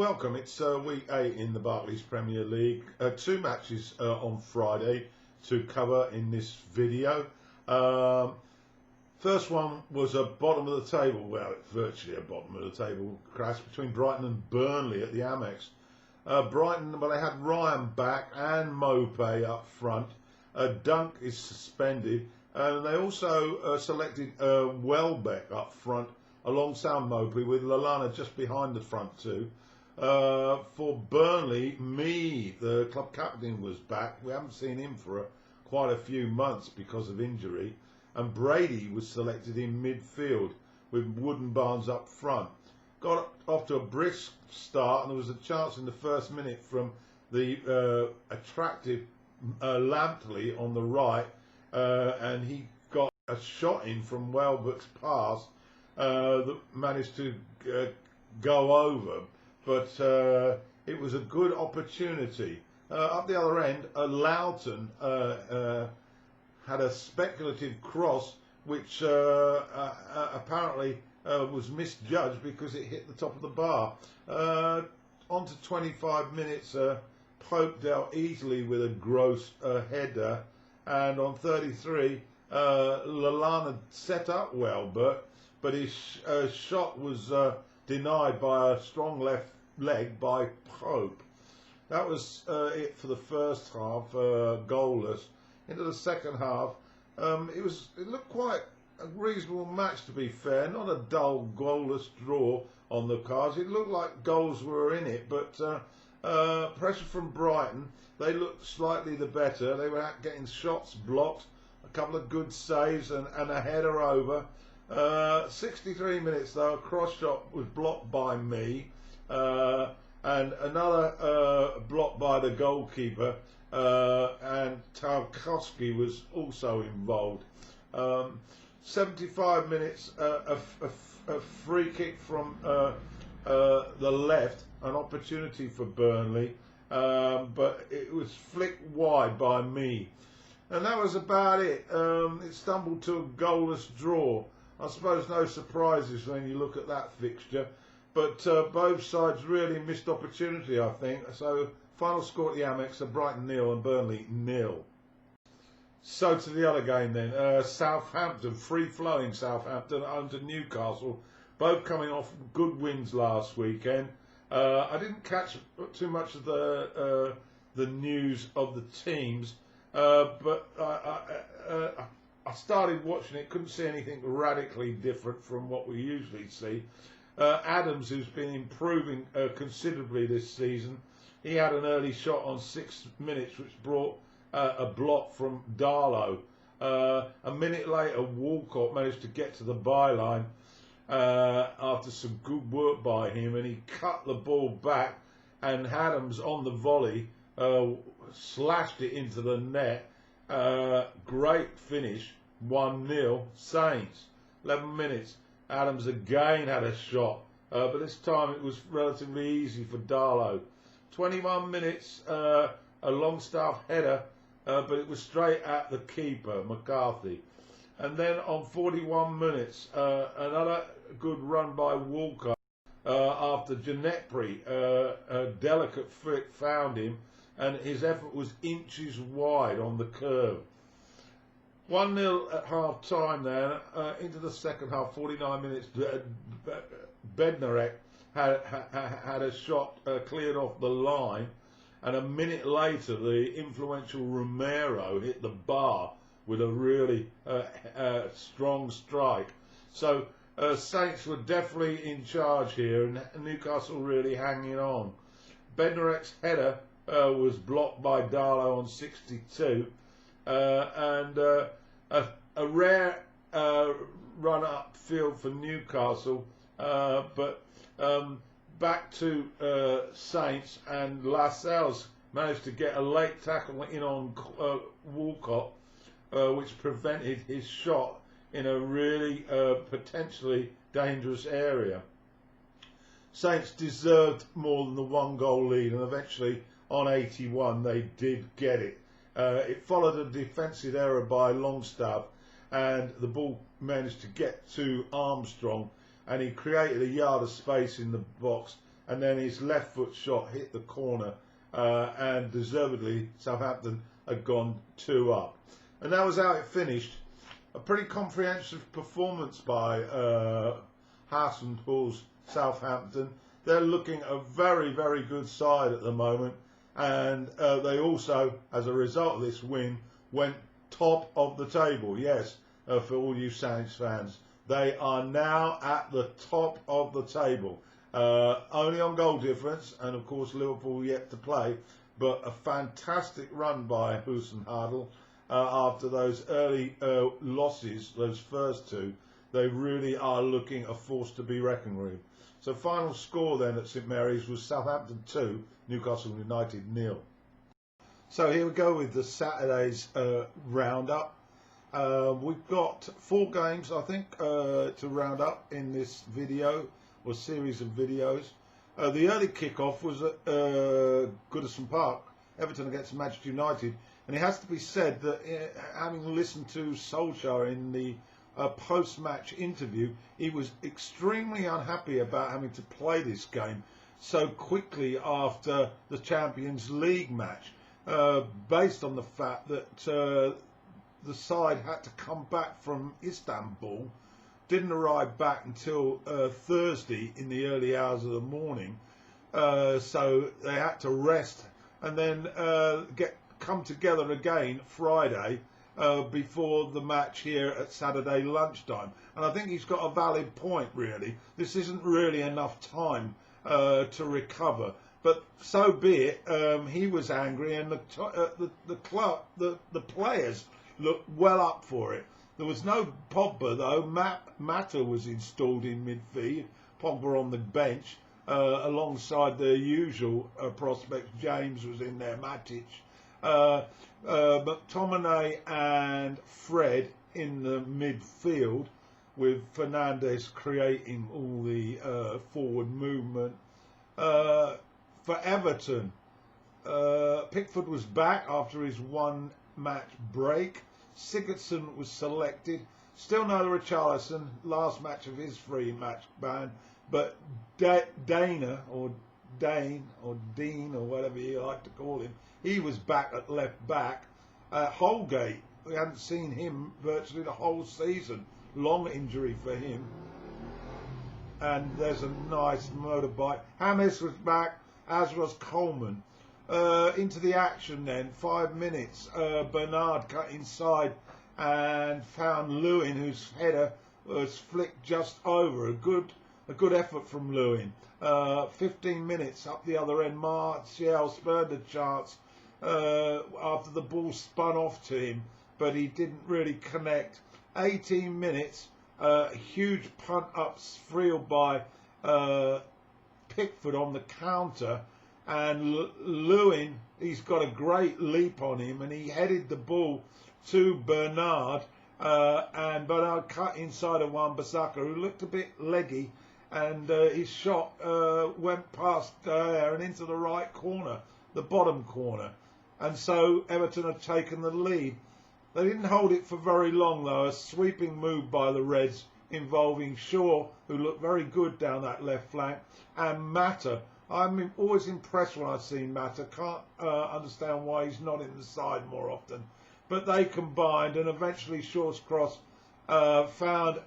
Welcome. It's week 8 in the Barclays Premier League. Two matches on Friday to cover in this video. First one was a bottom of the table, well, virtually a bottom of the table crash between Brighton and Burnley at the Amex. Brighton, well, they had Ryan back and Maupay up front. Dunk is suspended, and they also selected Welbeck up front alongside Maupay, with Lallana just behind the front two. For Burnley, the club captain, was back. We haven't seen him for quite a few months because of injury. And Brady was selected in midfield with Wooden Barnes up front. Got off to a brisk start, and there was a chance in the first minute from the attractive Lampley on the right, and he got a shot in from Welbeck's pass that managed to go over. But it was a good opportunity. Up the other end, Loughton had a speculative cross which apparently was misjudged because it hit the top of the bar. On to 25 minutes, Pope dealt easily with a gross header, and on 33, Lallana set up Welbeck, but his shot was denied by a strong left leg by Pope. That was it for the first half, goalless. Into the second half, it looked quite a reasonable match, to be fair. Not a dull, goalless draw on the cards. It looked like goals were in it, but pressure from Brighton. They looked slightly the better. They were out getting shots blocked, a couple of good saves, and a header over. 63 minutes though, a cross shot was blocked by and another block by the goalkeeper, and Tarkowski was also involved. 75 minutes, a free kick from the left, an opportunity for Burnley, but it was flicked wide by and that was about it. It stumbled to a goalless draw. I suppose no surprises when you look at that fixture, but both sides really missed opportunity, I think. So final score at the Amex: Brighton 0 and Burnley 0. So to the other game then, Southampton, free-flowing Southampton under Newcastle, both coming off good wins last weekend. I didn't catch too much of the news of the teams, but I started watching it, couldn't see anything radically different from what we usually see. Adams, who's been improving considerably this season, he had an early shot on 6 minutes which brought a block from Darlow. A minute later, Walcott managed to get to the byline after some good work by him, and he cut the ball back, and Adams on the volley slashed it into the net. Great finish, 1-0 Saints. 11 minutes, Adams again had a shot, but this time it was relatively easy for Darlow. 21 minutes, a Longstaff header, but it was straight at the keeper, McCarthy. And then on 41 minutes, another good run by Walcott after Gnabry, a delicate flick found him, and his effort was inches wide on the curve. 1-0 at half time then. Into the second half, 49 minutes, Bednarek had a shot cleared off the line, and a minute later the influential Romero hit the bar with a really strong strike. So Saints were definitely in charge here, and Newcastle really hanging on. Bednarek's header was blocked by Darlow on 62, and a rare run upfield for Newcastle, but back to Saints, and Lascelles managed to get a late tackle in on Walcott, which prevented his shot in a really potentially dangerous area. Saints deserved more than the 1-goal lead, and eventually on 81 they did get it. It followed a defensive error by Longstaff, and the ball managed to get to Armstrong, and he created a yard of space in the box and then his left foot shot hit the corner, and deservedly Southampton had gone 2 up. And that was how it finished. A pretty comprehensive performance by Hasenhutl's Southampton. They're looking a very, very good side at the moment, and they also, as a result of this win, went top of the table. Yes, for all you Saints fans, they are now at the top of the table, only on goal difference, and of course Liverpool yet to play. But a fantastic run by Hasenhüttl after those early losses, those first 2. They really are looking a force to be reckoned with. So final score then at St Mary's was Southampton 2, Newcastle United 0. So here we go with the Saturday's roundup. We've got 4 games, I think, to round up in this video, or series of videos. The early kick-off was at Goodison Park, Everton against Manchester United. And it has to be said that having listened to Solskjaer in the post-match interview, he was extremely unhappy about having to play this game so quickly after the Champions League match, based on the fact that the side had to come back from Istanbul, didn't arrive back until Thursday in the early hours of the morning, so they had to rest and then come together again Friday before the match here at Saturday lunchtime. And I think he's got a valid point, really. This isn't really enough time to recover. But so be it. He was angry, and the club, the players looked well up for it. There was no Pogba though. Mata was installed in midfield. Pogba on the bench alongside their usual prospects. James was in there, Matic. McTominay and Fred in the midfield, with Fernandes creating all the forward movement. For Everton, Pickford was back after his 1-match break. Sigurdsson was selected. Still no Richarlison, last match of his 3-match ban. But Dane or Dean or whatever you like to call him, he was back at left back. Holgate, we hadn't seen him virtually the whole season. Long injury for him. And there's a nice motorbike. James was back, as was Coleman. Into the action then, 5 minutes. Bernard cut inside and found Lewin, whose header was flicked just over. A good effort from Lewin. 15 minutes up the other end. Martial spurred a chance after the ball spun off to him, but he didn't really connect. 18 minutes. Huge punt up Friel by Pickford on the counter, and Lewin, he's got a great leap on him, and he headed the ball to Bernard, and Bernard cut inside of Wan-Bissaka, who looked a bit leggy, and his shot went past and into the right corner, the bottom corner, and so Everton had taken the lead. They didn't hold it for very long though. A sweeping move by the Reds involving Shaw, who looked very good down that left flank, and Mata. I'm always impressed when I've seen Mata. Can't understand why he's not in the side more often. But they combined, and eventually Shaw's cross found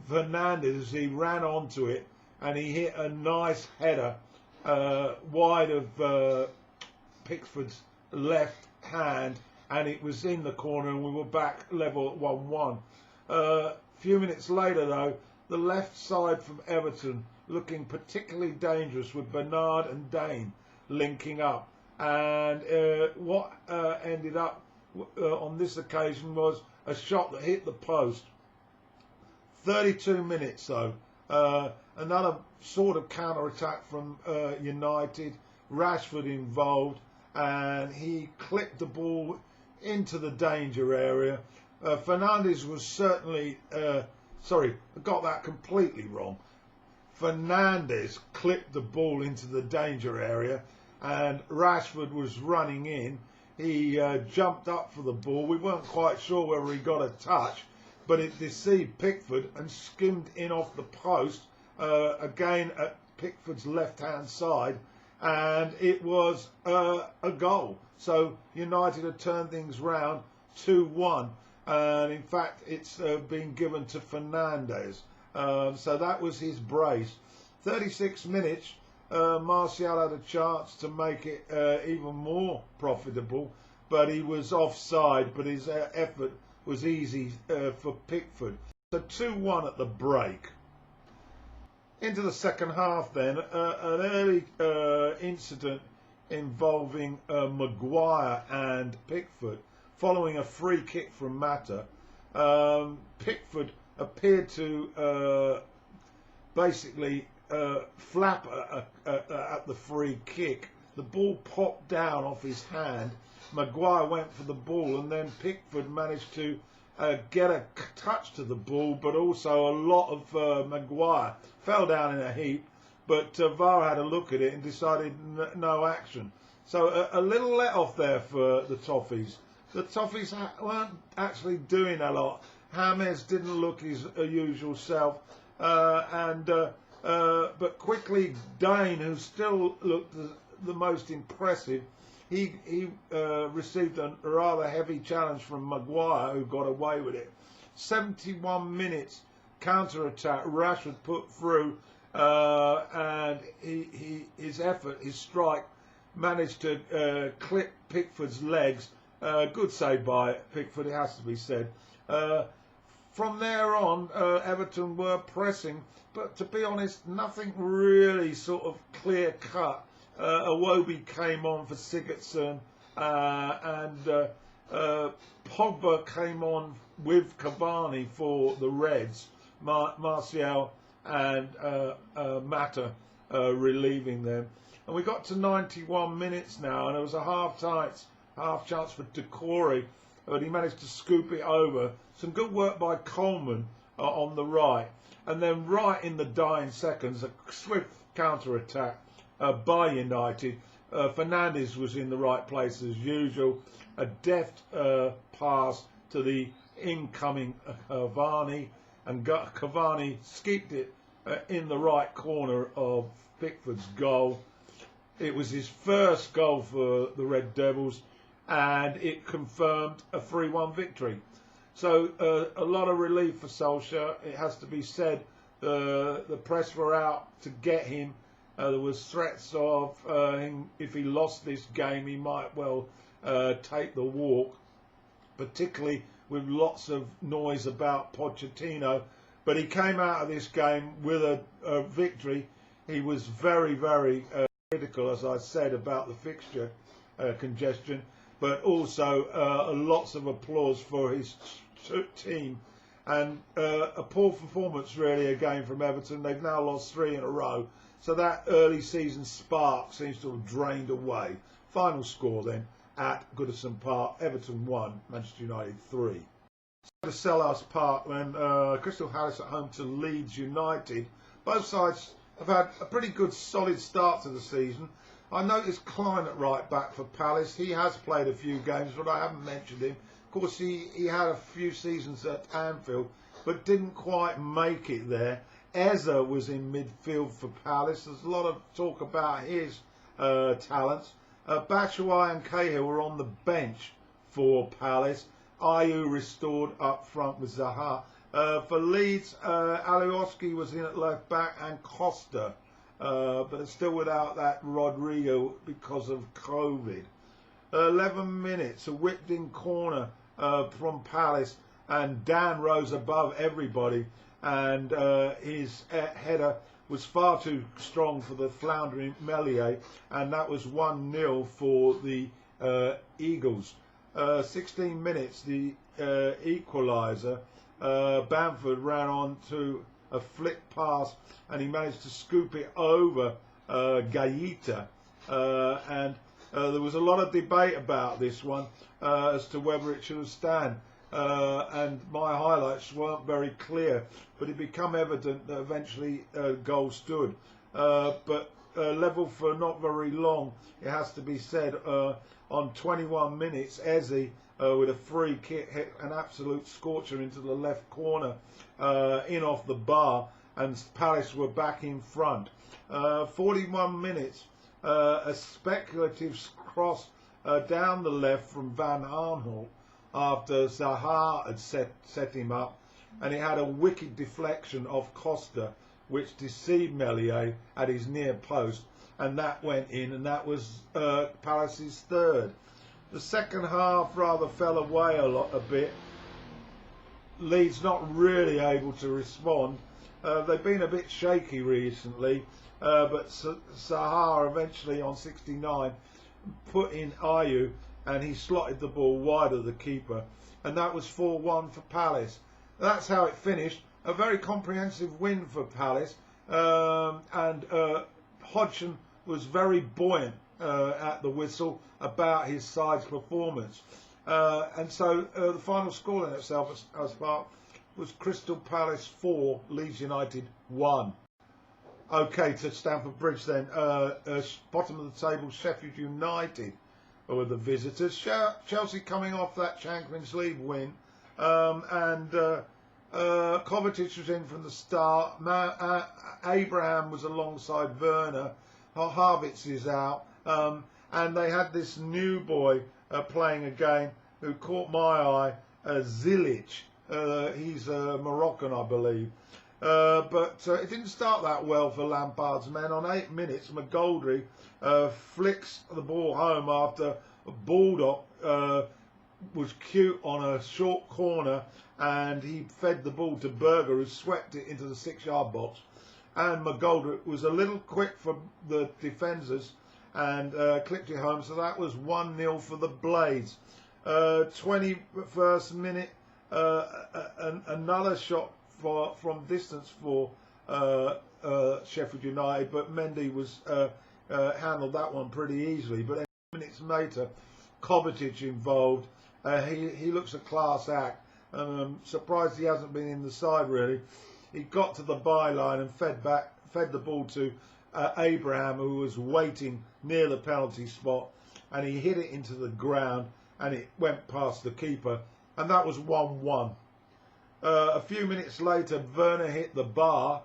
Fernandes as he ran onto it, and he hit a nice header wide of Pickford's left hand, and it was in the corner, and we were back level at 1-1. A few minutes later, though, the left side from Everton looking particularly dangerous with Bernard and Dane linking up. And what ended up on this occasion was a shot that hit the post. 32 minutes, though. Another sort of counter-attack from United. Rashford involved, and he clipped the ball into the danger area. Fernandes was certainly, sorry, I got that completely wrong. Fernandes clipped the ball into the danger area, and Rashford was running in. He jumped up for the ball. We weren't quite sure whether he got a touch, but it deceived Pickford and skimmed in off the post. Again, Pickford's left-hand side, and it was a goal. So United had turned things round 2-1, and in fact it's been given to Fernandes. So that was his brace. 36 minutes, Martial had a chance to make it even more profitable, but he was offside, but his effort was easy for Pickford. So 2-1 at the break. Into the second half then, an early incident involving Maguire and Pickford following a free kick from Mata. Pickford appeared to basically flap at the free kick. The ball popped down off his hand. Maguire went for the ball, and then Pickford managed to get a touch to the ball, but also a lot of Maguire fell down in a heap. But VAR had a look at it and decided no action. So a little let off there for the Toffees. The Toffees weren't actually doing a lot. James didn't look his usual self, but quickly Dane, who still looked the most impressive, he received a rather heavy challenge from Maguire, who got away with it. 71 minutes counter-attack, Rashford put through, and his effort, his strike, managed to clip Pickford's legs. Good save by Pickford, it has to be said. From there on, Everton were pressing, but to be honest, nothing really sort of clear-cut. Iwobi came on for Sigurdsson, and Pogba came on with Cavani for the Reds. Martial and Mata relieving them. And we got to 91 minutes now, and there was a half chance for Decore, but he managed to scoop it over. Some good work by Coleman on the right. And then right in the dying seconds, a swift counter-attack by United. Fernandes was in the right place as usual. A deft pass to the incoming Cavani, and Cavani skipped it in the right corner of Pickford's goal. It was his first goal for the Red Devils, and it confirmed a 3-1 victory. So a lot of relief for Solskjaer, it has to be said. The press were out to get him. There was threats of him, if he lost this game, he might well take the walk, particularly with lots of noise about Pochettino. But he came out of this game with a victory. He was very, very critical, as I said, about the fixture congestion, but also lots of applause for his team. And a poor performance really again from Everton. They've now lost 3 in a row. So that early season spark seems to have drained away. Final score then at Goodison Park: Everton 1, Manchester United 3. To Selhurst Park then, Crystal Palace at home to Leeds United. Both sides have had a pretty good solid start to the season. I noticed Klein at right back for Palace. He has played a few games, but I haven't mentioned him. Of course, he had a few seasons at Anfield, but didn't quite make it there. Eze was in midfield for Palace. There's a lot of talk about his talents. Batshuayi and Cahill were on the bench for Palace. Ayew restored up front with Zaha. For Leeds, Alioski was in at left back and Costa, but it's still without that Rodrigo because of COVID. 11 minutes, a whipped in corner from Palace, and Dan rose above everybody, and his header was far too strong for the floundering Meslier, and that was 1-0 for the Eagles. 16 minutes, the equaliser. Bamford ran on to a flick pass, and he managed to scoop it over Gaeta, and there was a lot of debate about this one as to whether it should stand, and my highlights weren't very clear, but it became evident that eventually goal stood, but level for not very long, it has to be said. On 21 minutes, Eze with a free kick hit an absolute scorcher into the left corner, in off the bar, and Palace were back in front. 41 minutes, a speculative cross down the left from Van Aanholt after Zaha had set him up, and he had a wicked deflection of Costa which deceived Meslier at his near post, and that went in, and that was Palace's third. The second half rather fell away a bit. Leeds not really able to respond. They've been a bit shaky recently, but Zaha eventually on 69 put in Ayew, and he slotted the ball wide of the keeper, and that was 4-1 for Palace. That's how it finished. A very comprehensive win for Palace, and Hodgson was very buoyant at the whistle about his side's performance. And so the final score in itself as part was Crystal Palace 4, Leeds United 1. Okay, to Stamford Bridge then. Bottom of the table, Sheffield United were the visitors. Chelsea coming off that Champions League win, and Kovacic was in from the start. Abraham was alongside Werner. Harvitz is out, and they had this new boy playing again who caught my eye, Zilic. He's Moroccan, I believe. But it didn't start that well for Lampard's men. On 8 minutes, McGoldrick flicks the ball home after Baldock was cute on a short corner, and he fed the ball to Berger, who swept it into the 6-yard box. And McGoldrick was a little quick for the defenders and clipped it home. So that was 1-0 for the Blades. 21st minute, another shot from distance for Sheffield United, but Mendy was handled that one pretty easily. But then minutes later, Kovacic involved. He looks a class act. Surprised he hasn't been in the side really. He got to the byline and fed the ball to Abraham, who was waiting near the penalty spot, and he hit it into the ground, and it went past the keeper, and that was 1-1. A few minutes later, Werner hit the bar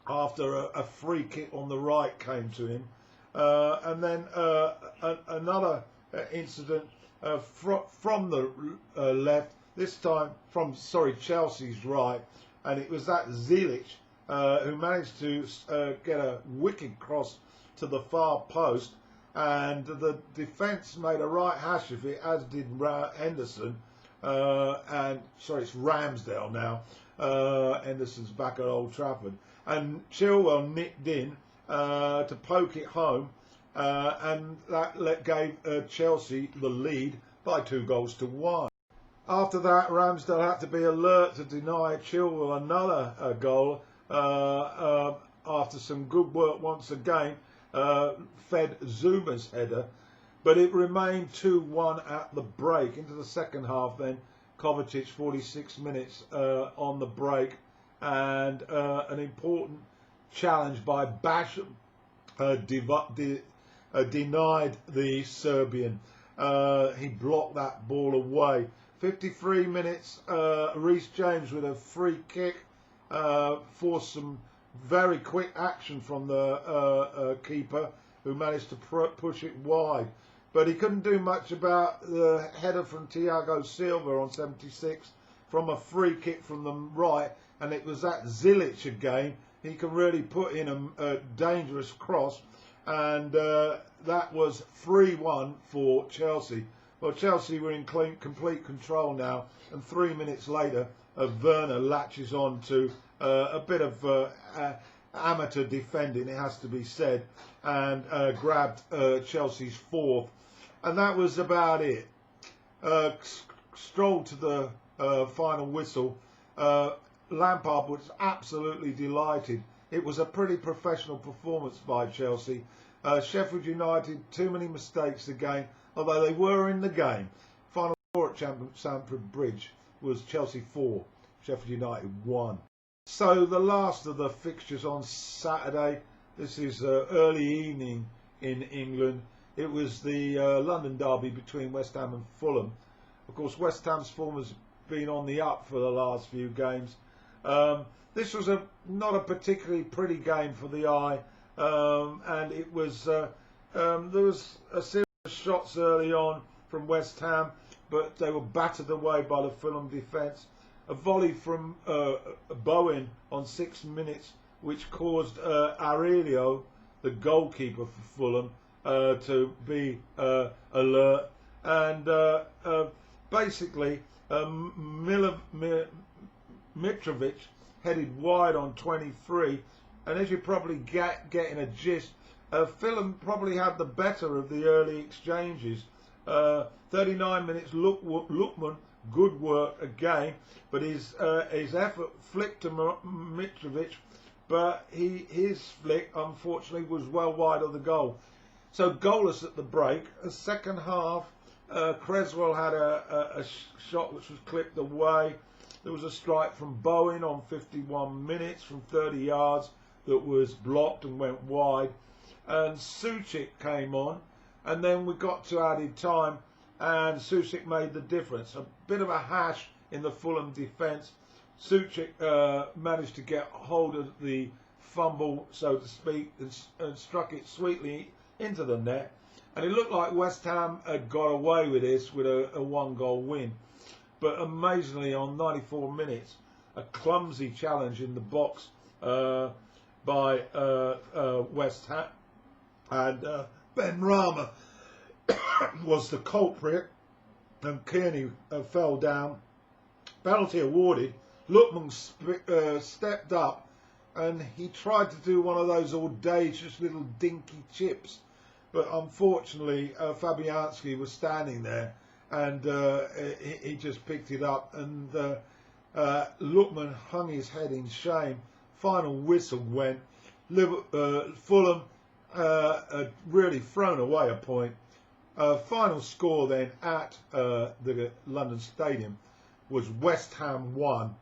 after a free kick on the right came to him, and then another incident from the left, this time from Chelsea's right, and it was that Zilic who managed to get a wicked cross to the far post, and the defence made a right hash of it, as did Henderson. It's Ramsdale now. Henderson's back at Old Trafford, and Chilwell nicked in to poke it home, and that gave Chelsea the lead by 2-1. After that, Ramsdale had to be alert to deny Chilwell another goal after some good work once again, fed Zuma's header, but it remained 2-1 at the break. Into the second half then, Kovacic 46 minutes on the break, and an important challenge by Basham denied the Serbian. He blocked that ball away. 53 minutes, Reece James with a free kick forced some very quick action from the keeper, who managed to push it wide. But he couldn't do much about the header from Thiago Silva on 76 from a free kick from the right, and it was that Zilic again. He can really put in a dangerous cross, and that was 3-1 for Chelsea. Well, Chelsea were in complete control now, and 3 minutes later, Werner latches on to a bit of amateur defending, it has to be said, and grabbed Chelsea's fourth. And that was about it. Strolled to the final whistle. Lampard was absolutely delighted. It was a pretty professional performance by Chelsea. Sheffield United, too many mistakes again, although they were in the game. Final score at Stamford Bridge was Chelsea 4, Sheffield United 1. So the last of the fixtures on Saturday. This is early evening in England. It was the London derby between West Ham and Fulham. Of course, West Ham's form has been on the up for the last few games. this was not a particularly pretty game for the eye, and it was there was a series of shots early on from West Ham, but they were battered away by the Fulham defence. A volley from Bowen on 6 minutes, which caused Aurelio, the goalkeeper for Fulham, to be alert, and basically Mitrovic headed wide on 23, and as you're probably getting a gist, Fulham probably had the better of the early exchanges. 39 minutes, Lookman, good work again, but his effort flicked to Mitrovic, but his flick unfortunately was well wide of the goal. So goalless at the break. A second half, Creswell had a shot which was clipped away. There was a strike from Bowen on 51 minutes from 30 yards that was blocked and went wide. And Souček came on, and then we got to added time, and Souček made the difference. A bit of a hash in the Fulham defence. Souček managed to get hold of the fumble, so to speak, and struck it sweetly into the net. And it looked like West Ham had got away with this with a 1-goal win. But amazingly, on 94 minutes, a clumsy challenge in the box by West Ham, and Benrahma was the culprit, and Kearney fell down. Penalty awarded. Lookman stepped up, and he tried to do one of those audacious little dinky chips, but unfortunately Fabianski was standing there, and he just picked it up, and Lookman hung his head in shame. Final whistle went. Fulham had really thrown away a point. Final score then at the London Stadium was West Ham 1,